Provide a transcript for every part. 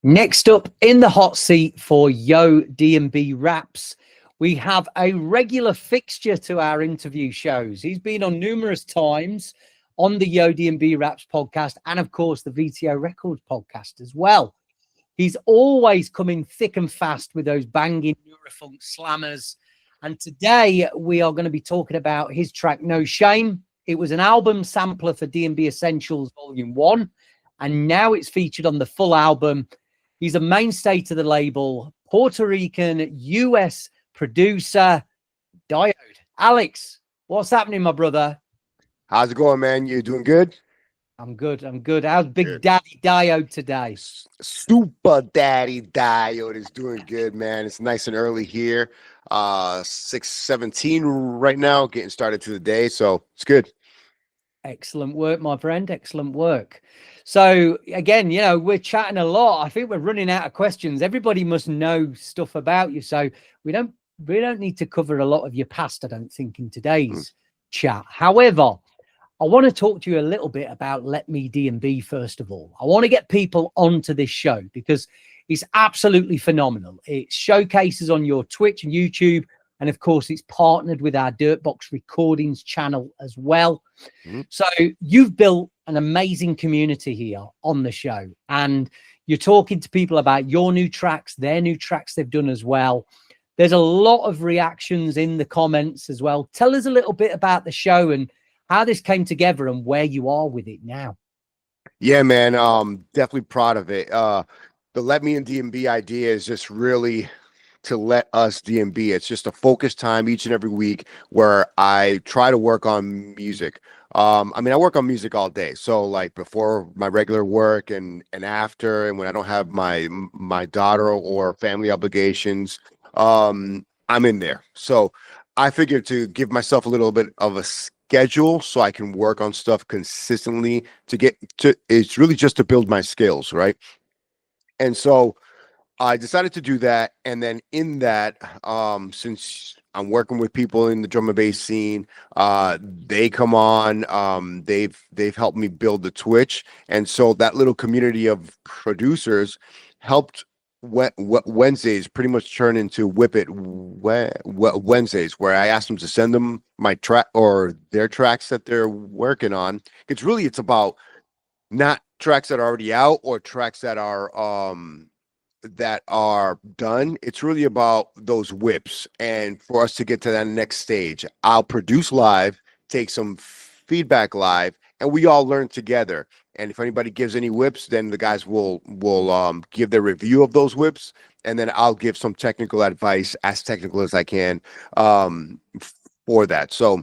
Next up in the hot seat for Yo DNB Wraps, we have a regular fixture to our interview shows. He's been on numerous times on the Yo DNB Wraps podcast and, of course, the VTO Records podcast as well. He's always coming thick and fast with those banging neurofunk slammers. And today we are going to be talking about his track, No Shame. It was an album sampler for DNB Essentials Volume 1, and now it's featured on the full album. He's a mainstay to the label, Puerto Rican, US producer, Diode. Alex, what's happening, my brother? How's it going, man? You doing good? I'm good. I'm good. How's Big Daddy Diode today? Super Daddy Diode is doing good, man. It's nice and early here. 6:17 right now, getting started to the day, so it's good. Excellent work, my friend. Excellent work. So again, you know, we're chatting a lot. I think we're running out of questions. Everybody must know stuff about you, so we don't need to cover a lot of your past, I don't think, in today's chat. However, I want to talk to you a little bit about Let Me DNB first of all. I want to get people onto this show because it's absolutely phenomenal. It showcases on your Twitch and YouTube, and of course, it's partnered with our Dirtbox Recordings channel as well. So you've built an amazing community here on the show, and you're talking to people about your new tracks, their new tracks they've done as well. There's a lot of reactions in the comments as well. Tell us a little bit about the show and how this came together and where you are with it now. Yeah, man. Definitely proud of it. The Let Me in DNB idea is just really to let us DNB. It's just a focused time each and every week where I try to work on music. I mean, I work on music all day. So like before my regular work and after, and when I don't have my daughter or family obligations, I'm in there. So I figured to give myself a little bit of a schedule so I can work on stuff consistently it's really just to build my skills, right? And so I decided to do that. And then in that, since I'm working with people in the drum and bass scene, they come on, they've helped me build the Twitch. And so that little community of producers helped Wednesdays pretty much turn into Whip It Wednesdays, where I asked them to send them my track or their tracks that they're working on. It's about not tracks that are already out or tracks that are done. It's really about those whips, and for us to get to that next stage, I'll produce live, take some feedback live, and we all learn together. And if anybody gives any whips, then the guys will give their review of those whips, and then I'll give some technical advice, as technical as I can, for that. So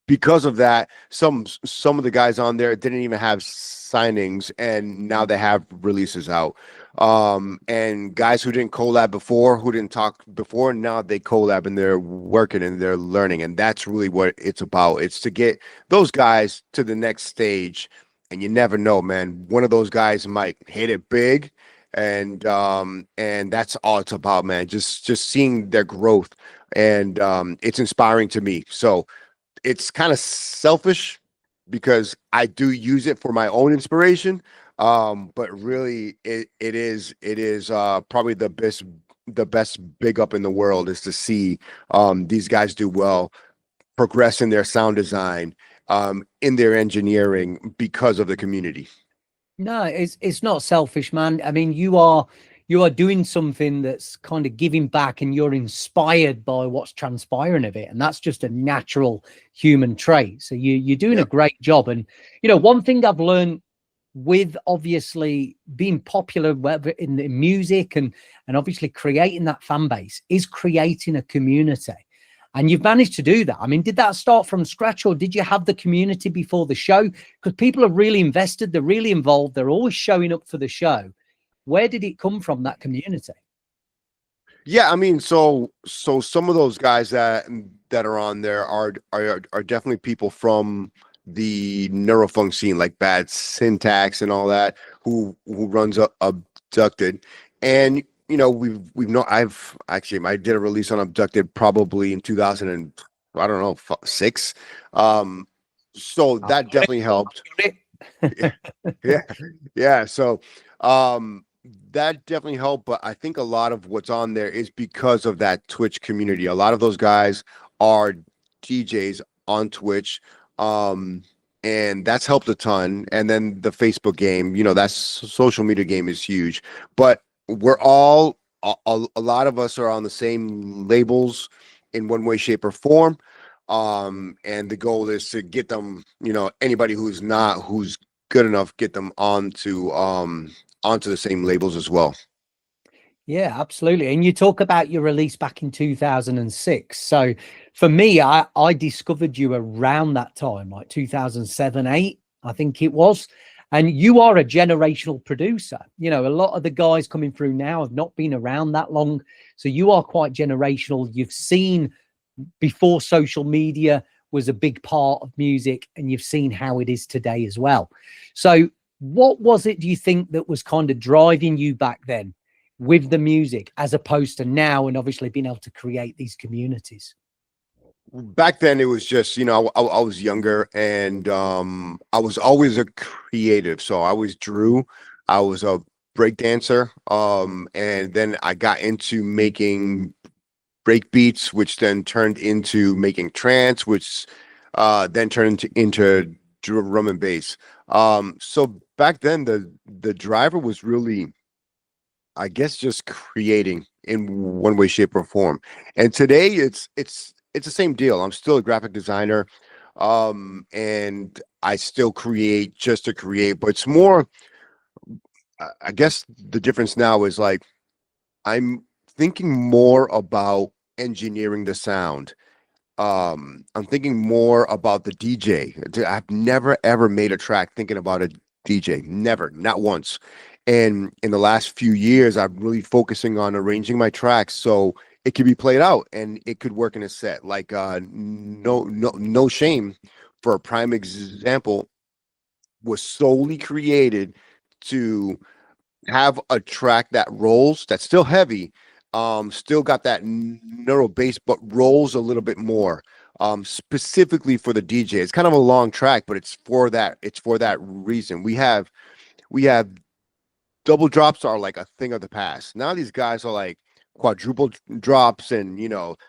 because of that, some of the guys on there didn't even have signings, and now they have releases out. And guys who didn't collab before, who didn't talk before, now they collab and they're working and they're learning. And that's really what it's about. It's to get those guys to the next stage. And you never know, man. One of those guys might hit it big, and that's all it's about, man. Just seeing their growth, and it's inspiring to me. So it's kind of selfish because I do use it for my own inspiration. But really it is probably the best big up in the world is to see these guys do well, progress in their sound design, in their engineering because of the community. No, it's not selfish, man. I mean, you are doing something that's kind of giving back, and you're inspired by what's transpiring of it, and that's just a natural human trait. So you're doing a great job. And you know, one thing I've learned with obviously being popular, whether in the music and obviously creating that fan base, is creating a community. And you've managed to do that. I mean, did that start from scratch, or did you have the community before the show? Because people are really invested, they're really involved, they're always showing up for the show. Where did it come from, that community? Yeah, I mean, so some of those guys that are on there are definitely people from the neurofunk scene, like Bad Syntax and all that, who runs Abducted. And you know, I did a release on Abducted probably in 2000 and I don't know 6. So that definitely helped. Yeah. So That definitely helped, but I think a lot of what's on there is because of that Twitch community. A lot of those guys are DJs on Twitch, um, and that's helped a ton. And then the Facebook game, that social media game is huge. But we're all a lot of us are on the same labels in one way, shape, or form. And the goal is to get them, anybody who's good enough, get them onto the same labels as well. Yeah, absolutely. And you talk about your release back in 2006. So for me, I discovered you around that time, like 2007, 8, I think it was. And you are a generational producer. A lot of the guys coming through now have not been around that long. So you are quite generational. You've seen before social media was a big part of music, and you've seen how it is today as well. So what was it, do you think, that was kind of driving you back then with the music as opposed to now, and obviously being able to create these communities? Back then it was just, I was younger, and I was always a creative. So I always drew. I was a break dancer. And then I got into making break beats, which then turned into making trance, which then turned into drum and bass. So back then the driver was really, I guess, just creating in one way, shape, or form. And today it's the same deal. I'm still a graphic designer, and I still create just to create, but it's more. I guess the difference now is like I'm thinking more about engineering the sound. I'm thinking more about the DJ. I've never ever made a track thinking about a DJ. Never, not once. And in the last few years, I'm really focusing on arranging my tracks so it could be played out and it could work in a set. Like no shame, for a prime example, was solely created to have a track that rolls, that's still heavy, still got that neuro bass, but rolls a little bit more. Specifically for the DJ. It's kind of a long track, but it's for that reason. We have double drops are like a thing of the past. Now these guys are like quadruple drops, and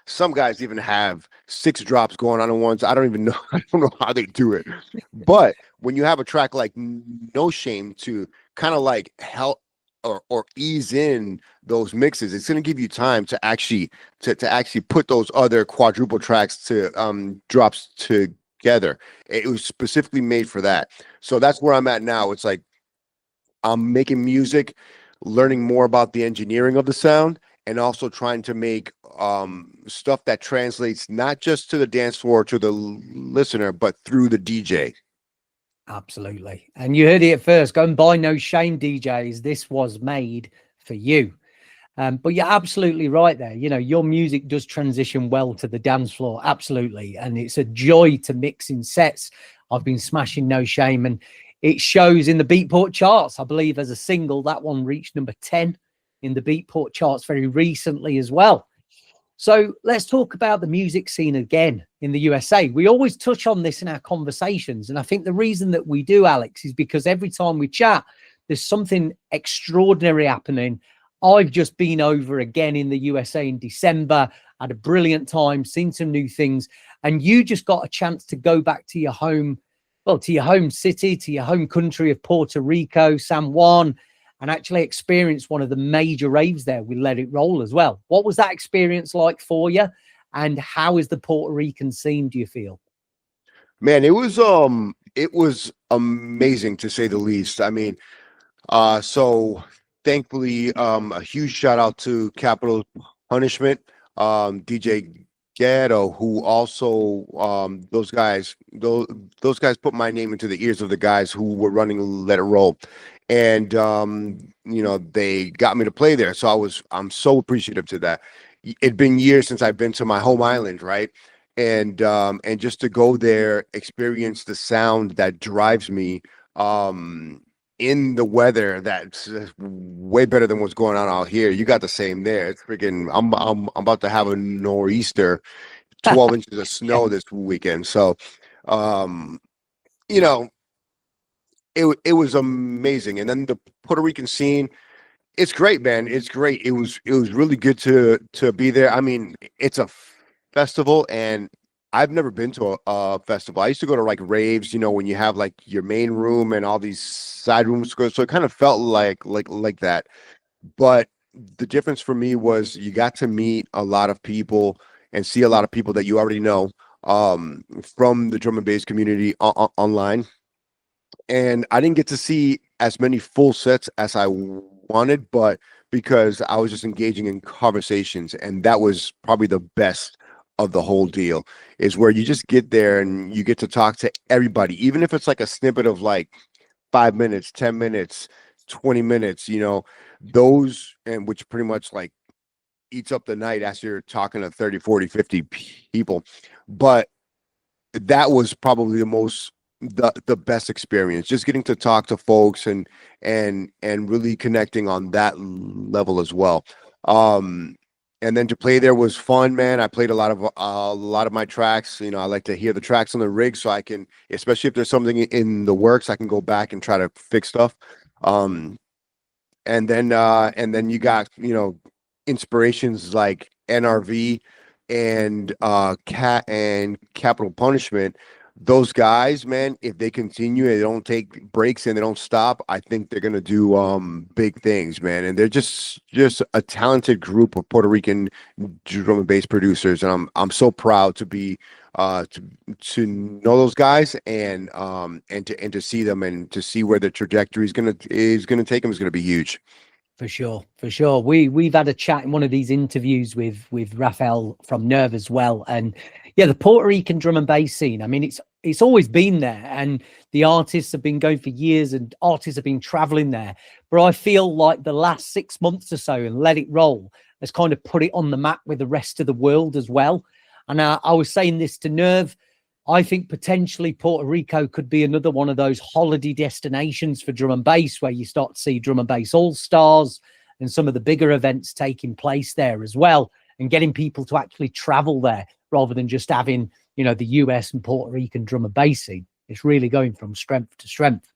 some guys even have 6 drops going on at once. I don't even know. I don't know how they do it. But when you have a track like No Shame to kind of like help or ease in those mixes, it's going to give you time to actually to actually put those other quadruple tracks to drops together. It was specifically made for that. So that's where I'm at now. It's like I'm making music, learning more about the engineering of the sound, and also trying to make stuff that translates not just to the dance floor, to the listener, but through the DJ. Absolutely. And you heard it first. Go and buy No Shame DJs. This was made for you. But you're absolutely right there. Your music does transition well to the dance floor. Absolutely. And it's a joy to mix in sets. I've been smashing No Shame, and it shows in the Beatport charts. I believe as a single, that one reached number 10 in the Beatport charts very recently as well. So let's talk about the music scene again in the USA. We always touch on this in our conversations. And I think the reason that we do, Alex, is because every time we chat, there's something extraordinary happening. I've just been over again in the USA in December, had a brilliant time, seen some new things. And you just got a chance to go back to your home, well, to your home city, to your home country of Puerto Rico, San Juan, and actually experience one of the major raves there with Let It Roll as well. What was that experience like for you? And how is the Puerto Rican scene, do you feel? Man, it was amazing, to say the least. I mean, so thankfully, a huge shout out to Capital Punishment, DJ Ghetto, who also those guys put my name into the ears of the guys who were running Let It Roll. And they got me to play there. So I'm so appreciative to that. It'd been years since I've been to my home island, right? And just to go there, experience the sound that drives me, in the weather that's way better than what's going on out here. You got the same there. It's freaking. I'm about to have a nor'easter, 12 inches of snow this weekend. So, um, you know, it was amazing. And then the Puerto Rican scene, It's great, man. It's great. It was really good to be there. I mean, it's a festival, and I've never been to a festival. I used to go to like raves, when you have like your main room and all these side rooms. So it kind of felt like that. But the difference for me was you got to meet a lot of people and see a lot of people that you already know from the drum and bass community online. And I didn't get to see as many full sets as I wanted, but because I was just engaging in conversations, and that was probably the best of the whole deal, is where you just get there and you get to talk to everybody, even if it's like a snippet of like 5 minutes, 10 minutes, 20 minutes, those, and which pretty much like eats up the night as you're talking to 30, 40, 50 people. But that was probably the best experience, just getting to talk to folks and really connecting on that level as well. And then to play there was fun, man. I played a lot of my tracks. I like to hear the tracks on the rig, so I can, especially if there's something in the works, I can go back and try to fix stuff. And then you got, inspirations like NRV and Cat and Capital Punishment. Those guys, man, if they continue and they don't take breaks and they don't stop, I think they're gonna do big things, man. And they're just a talented group of Puerto Rican drum and bass producers, and I'm so proud to be to know those guys and to see them and to see where the trajectory is gonna take them is gonna be huge. For sure, for sure. We've had a chat in one of these interviews with Raphael from Nerve as well, and yeah, the Puerto Rican drum and bass scene. I mean, it's always been there, and the artists have been going for years, and artists have been traveling there. But I feel like the last 6 months or so, and Let It Roll has kind of put it on the map with the rest of the world as well. And I was saying this to Nerve. I think potentially Puerto Rico could be another one of those holiday destinations for drum and bass, where you start to see drum and bass all-stars and some of the bigger events taking place there as well, and getting people to actually travel there rather than just having, the US and Puerto Rican drum and bass scene. It's really going from strength to strength.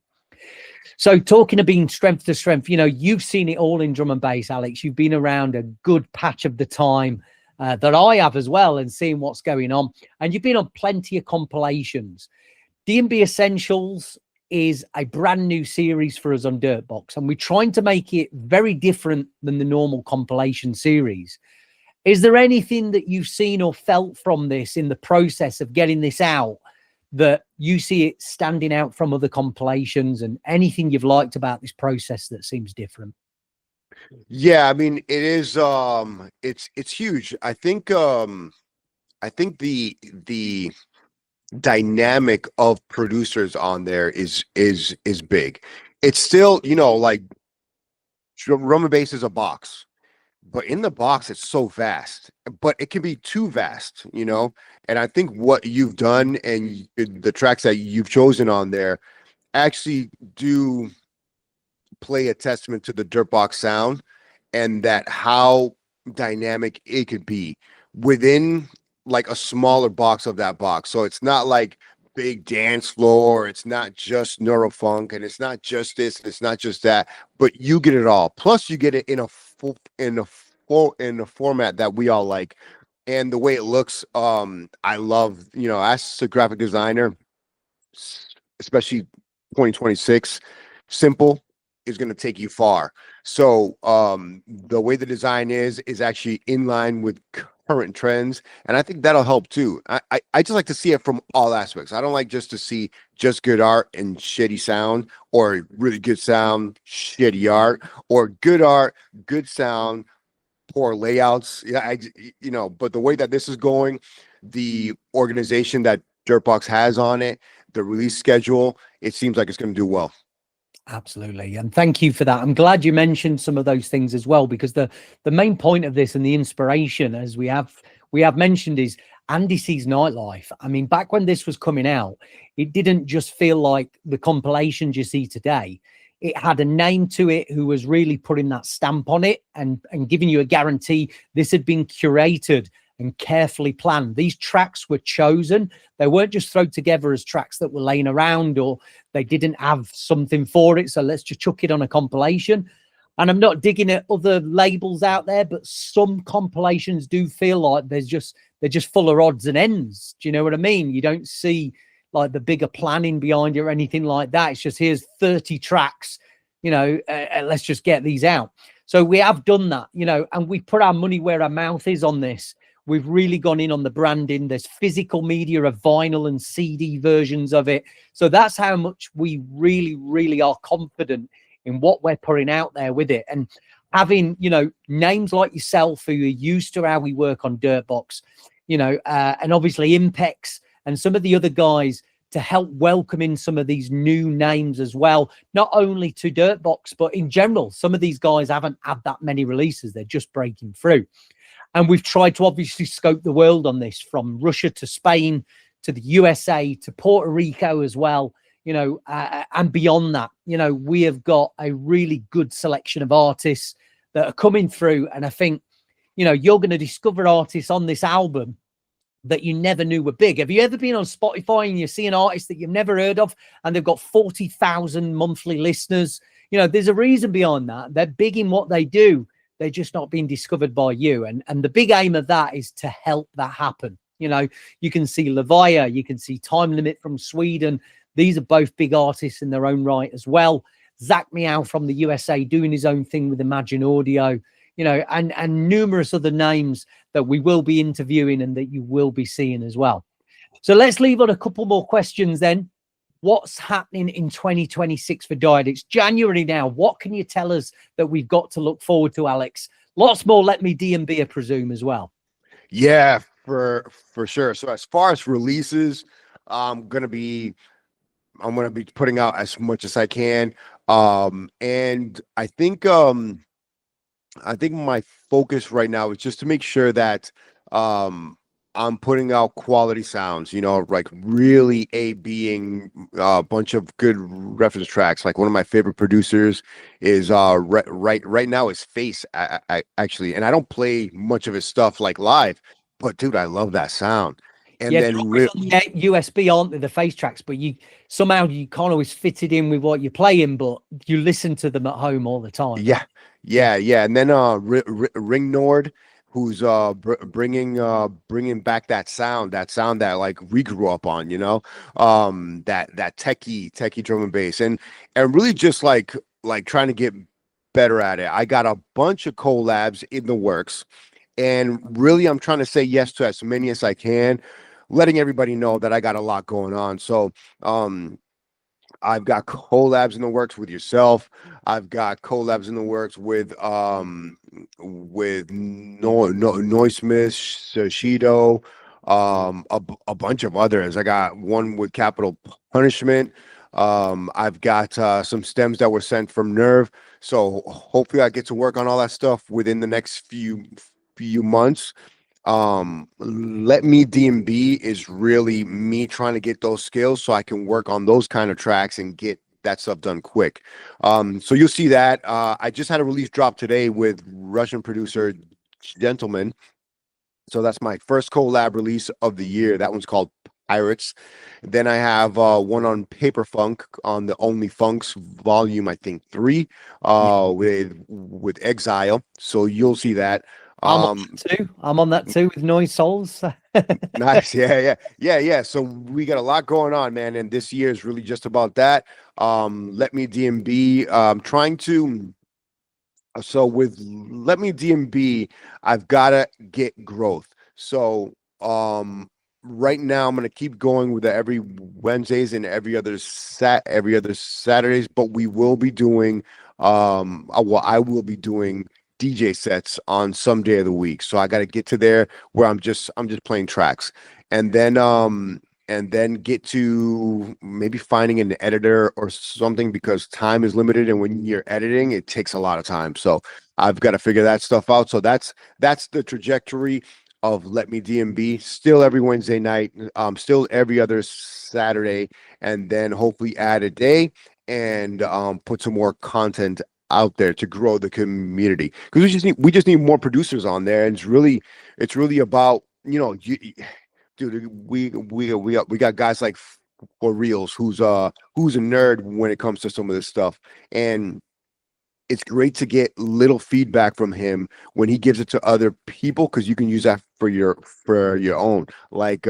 So talking of being strength to strength, you've seen it all in drum and bass, Alex. You've been around a good patch of the time that I have as well, and seeing what's going on. And you've been on plenty of compilations. DNB Essentials is a brand new series for us on Dirtbox, and we're trying to make it very different than the normal compilation series. Is there anything that you've seen or felt from this in the process of getting this out that you see it standing out from other compilations, and anything you've liked about this process that seems different? Yeah, I mean, it is it's huge. I think the dynamic of producers on there is big. It's still, like drum and bass is a box, but in the box it's so vast, but it can be too vast, and I think what you've done and the tracks that you've chosen on there actually do play a testament to the Dirtbox sound, and that how dynamic it could be within like a smaller box of that box. So it's not like big dance floor, it's not just neurofunk, and it's not just this, and it's not just that, but you get it all. Plus you get it in a format that we all like. And the way it looks, I love, as a graphic designer, especially 2026, simple is going to take you far. So the way the design is actually in line with current trends, and I think that'll help too. I just like to see it from all aspects. I don't like just to see just good art and shitty sound, or really good sound, shitty art, or good art, good sound, poor layouts. Yeah, but the way that this is going, the organization that Dirtbox has on it, the release schedule, it seems like it's going to do well. Absolutely. And thank you for that. I'm glad you mentioned some of those things as well, because the main point of this and the inspiration, as we have mentioned, is Andy C's Nightlife. I mean, back when this was coming out, it didn't just feel like the compilations you see today. It had a name to it who was really putting that stamp on it and giving you a guarantee this had been curated and carefully planned. These tracks were chosen. They weren't just thrown together as tracks that were laying around, or they didn't have something for it, so let's just chuck it on a compilation. And I'm not digging at other labels out there, but some compilations do feel like they're just full of odds and ends. Do you know what I mean? You don't see like the bigger planning behind it or anything like that. It's just, here's 30 tracks, you know, let's just get these out. So we have done that, you know, and we put our money where our mouth is on this. We've really gone in on the branding. There's physical media of vinyl and CD versions of it. So that's how much we really, really are confident in what we're putting out there with it. And having, you know, names like yourself who are used to how we work on Dirtbox, you know, and obviously Impex and some of the other guys to help welcome in some of these new names as well, not only to Dirtbox, but in general. Some of these guys haven't had that many releases. They're just breaking through. And we've tried to obviously scope the world on this, from Russia to Spain to the USA to Puerto Rico as well, you know, and beyond that. You know, we have got a really good selection of artists that are coming through. And I think, you know, you're going to discover artists on this album that you never knew were big. Have you ever been on Spotify and you see an artist that you've never heard of and they've got 40,000 monthly listeners? You know, there's a reason behind that. They're big in what they do. They're just not being discovered by you. And the big aim of that is to help that happen. You know, you can see Lavia, you can see Time Limit from Sweden. These are both big artists in their own right as well. Zach Meow from the USA doing his own thing with Imagine Audio, you know, and numerous other names that we will be interviewing and that you will be seeing as well. So let's leave on a couple more questions then. What's happening in 2026 for Diode? It's January now. What can you tell us that we've got to look forward to, Alex? Lots more Let Me DNB, I presume, as well. Yeah, for sure. So as far as releases, I'm gonna be putting out as much as I can. And I think my focus right now is just to make sure that I'm putting out quality sounds, you know, like really being a bunch of good reference tracks. Like one of my favorite producers is right now is Face, actually, and I don't play much of his stuff like live, but dude, I love that sound. And Yeah, then they're on the USB, aren't they, the Face tracks? But you somehow you can't always fit it in with what you're playing, but you listen to them at home all the time. yeah, yeah. And then Ring Nord, who's bringing back that sound that like we grew up on, you know, that techie drum and bass, and really just like trying to get better at it. I got a bunch of collabs in the works, and really I'm trying to say yes to as many as I can, letting everybody know that I got a lot going on. So I've got collabs in the works with yourself. I've got collabs in the works with Noismith, Shishido, a bunch of others. I got one with Capital Punishment. I've got some stems that were sent from Nerve. So hopefully I get to work on all that stuff within the next few months. Let Me DNB is really me trying to get those skills so I can work on those kind of tracks and get that stuff done quick. So you'll see that. I just had a release drop today with Russian producer Gentleman. So that's my first collab release of the year. That one's called Pirates. Then I have one on Paper Funk on the Only Funks volume, I think 3, with Exile. So you'll see that. I'm on that too with Noise Souls. Nice. Yeah. So we got a lot going on, man. And this year is really just about that. Let Me DNB, trying to, so with Let Me DNB, I've got to get growth. So, right now I'm going to keep going with the every Wednesdays and every other Saturdays, but we will be doing, I will be doing DJ sets on some day of the week. So I got to get to there where I'm just playing tracks, and then get to maybe finding an editor or something, because time is limited, and when you're editing it takes a lot of time. So I've got to figure that stuff out. So that's the trajectory of Let Me DNB. Still every Wednesday night, still every other Saturday, and then hopefully add a day and put some more content out there to grow the community, because we just need more producers on there. And it's really about, you know, dude, we got guys like For Reals, who's a nerd when it comes to some of this stuff, and it's great to get little feedback from him when he gives it to other people, because you can use that for your own. Like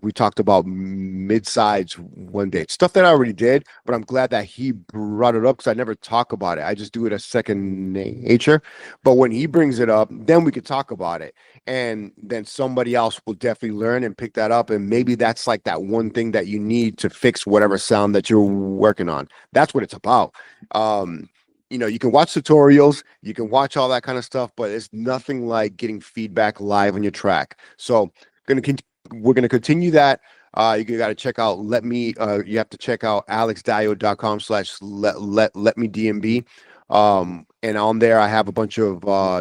we talked about mid-sides one day, stuff that I already did, but I'm glad that he brought it up because I never talk about it. I just do it as second nature. But when he brings it up, then we could talk about it. And then somebody else will definitely learn and pick that up. And maybe that's like that one thing that you need to fix whatever sound that you're working on. That's what it's about. You can watch tutorials, you can watch all that kind of stuff, but it's nothing like getting feedback live on your track. So we're gonna continue that. You got to check out you have to check out alexdiode.com/let me DNB. And on there I have a bunch of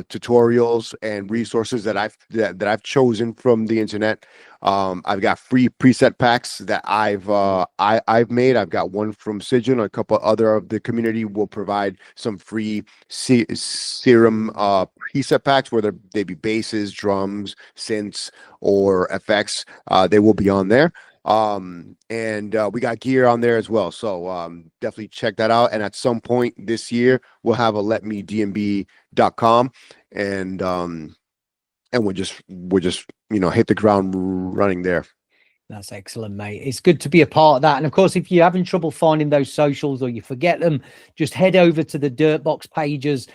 tutorials and resources that I've chosen from the internet. I've got free preset packs that I've made. I've got one from Sigin. A couple other of the community will provide some free serum preset packs, whether they be basses, drums, synths, or effects. They will be on there. And we got gear on there as well. So definitely check that out. And at some point this year, we'll have a letmednb.com, and we'll just hit the ground running there. That's excellent, mate. It's good to be a part of that. And of course, if you're having trouble finding those socials or you forget them, just head over to the Dirtbox pages.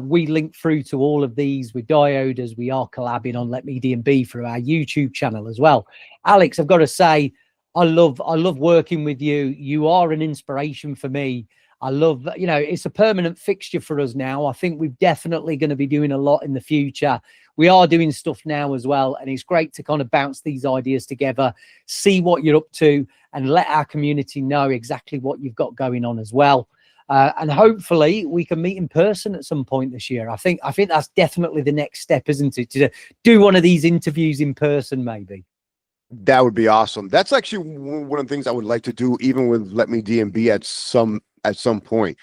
We link through to all of these with Diode, as we are collabing on Let Me DNB through our YouTube channel as well. Alex, I've got to say, I love working with you. You are an inspiration for me. I love, it's a permanent fixture for us now. I think we're definitely going to be doing a lot in the future. We are doing stuff now as well. And it's great to kind of bounce these ideas together, see what you're up to, and let our community know exactly what you've got going on as well. And hopefully we can meet in person at some point this year. I think that's definitely the next step, isn't it? To do one of these interviews in person, maybe. That would be awesome. That's actually one of the things I would like to do, even with Let Me DNB at some point.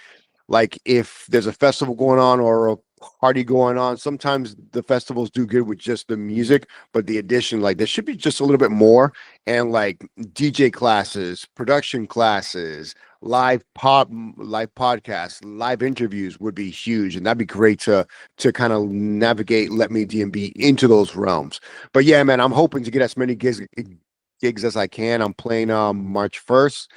Like if there's a festival going on or a party going on, sometimes the festivals do good with just the music, but the addition, like there should be just a little bit more, and like DJ classes, production classes, live podcasts, live interviews would be huge, and that'd be great to kind of navigate Let Me DNB into those realms. But yeah, man, I'm hoping to get as many gigs as I can. I'm playing March 1st.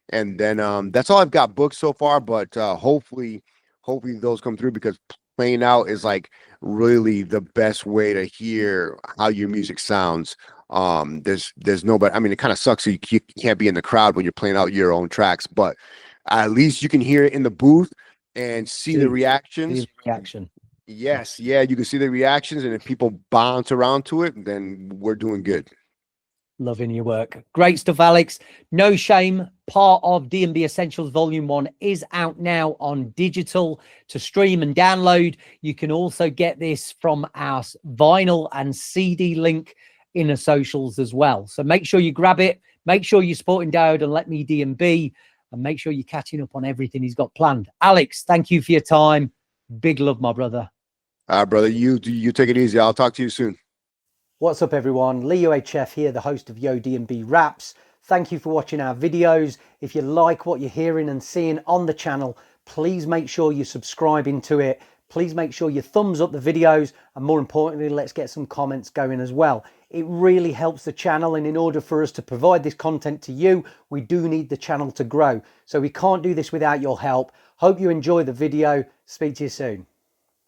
And then that's all I've got booked so far, but hopefully those come through, because playing out is like really the best way to hear how your music sounds. There's nobody. I mean, it kind of sucks you can't be in the crowd when you're playing out your own tracks, but at least you can hear it in the booth and see the reactions. Yes, yeah, you can see the reactions, and if people bounce around to it, then we're doing good. Loving your work. Great stuff, Alex. No Shame, part of DNB Essentials Volume 1, is out now on digital to stream and download. You can also get this from our vinyl and CD link in the socials as well. So make sure you grab it. Make sure you're supporting Diode and Let Me DNB, and make sure you're catching up on everything he's got planned. Alex, thank you for your time. Big love, my brother. Brother, you take it easy. I'll talk to you soon. What's up, everyone? Lee UHF here, the host of DNB Wraps. Thank you for watching our videos. If you like what you're hearing and seeing on the channel, please make sure you're subscribing to it. Please make sure you thumbs up the videos, and more importantly, let's get some comments going as well. It really helps the channel, and in order for us to provide this content to you, we do need the channel to grow. So we can't do this without your help. Hope you enjoy the video. Speak to you soon.